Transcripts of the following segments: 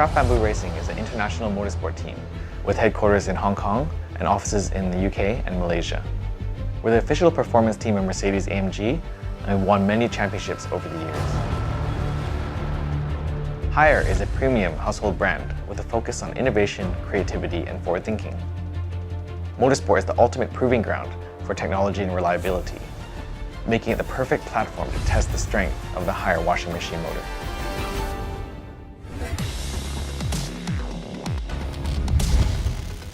Craft Bamboo Racing is an international motorsport team with headquarters in Hong Kong and offices in the UK and Malaysia. We're the official performance team of Mercedes-AMG and have won many championships over the years. Haier is a premium household brand with a focus on innovation, creativity, and forward thinking. Motorsport is the ultimate proving ground for technology and reliability, making it the perfect platform to test the strength of the Haier washing machine motor.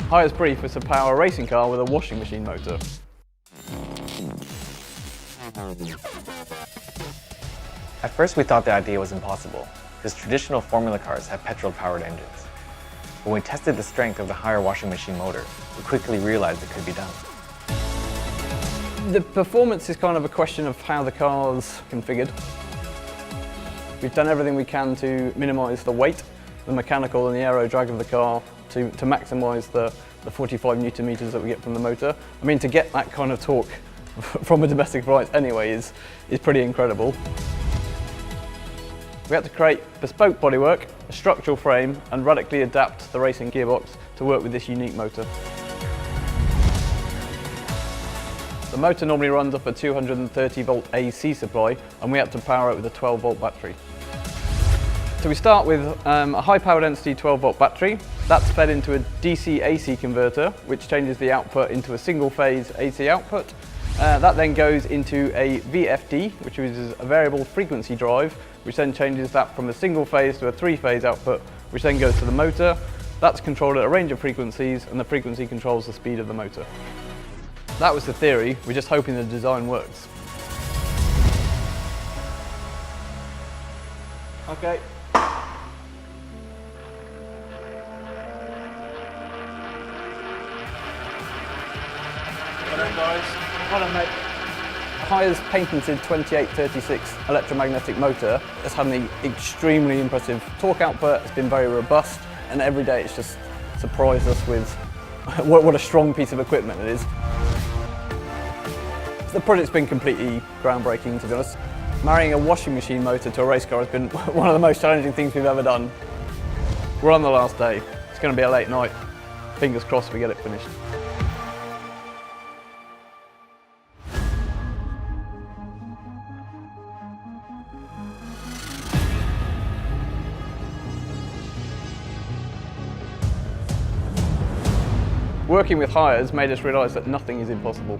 Haier's brief was to power a racing car with a washing machine motor. At first we thought the idea was impossible, because traditional formula cars have petrol-powered engines. When we tested the strength of the Haier washing machine motor, we quickly realized it could be done. The performance is kind of a question of how the car's configured. We've done everything we can to minimise the weight, the mechanical and the aero drag of the car to maximise the 45 Newton meters that we get from the motor. I mean, to get that kind of torque from a domestic appliance anyway is pretty incredible. We had to create bespoke bodywork, a structural frame, and radically adapt the racing gearbox to work with this unique motor. The motor normally runs off a 230 volt AC supply, and we had to power it with a 12 volt battery. So we start with a high power density 12 volt battery. That's fed into a DC AC converter, which changes the output into a single phase AC output. That then goes into a VFD, which is a variable frequency drive, which then changes that from a single phase to a 3-phase output, which then goes to the motor. That's controlled at a range of frequencies, and the frequency controls the speed of the motor. That was the theory. We're just hoping the design works. Okay. Well done, guys. Well done, mate. Haier's patented 2836 electromagnetic motor has had an extremely impressive torque output. It's been very robust, and every day it's just surprised us with what a strong piece of equipment it is. The project's been completely groundbreaking, to be honest. Marrying a washing machine motor to a race car has been one of the most challenging things we've ever done. We're on the last day. It's going to be a late night. Fingers crossed we get it finished. Working with Haier has made us realise that nothing is impossible.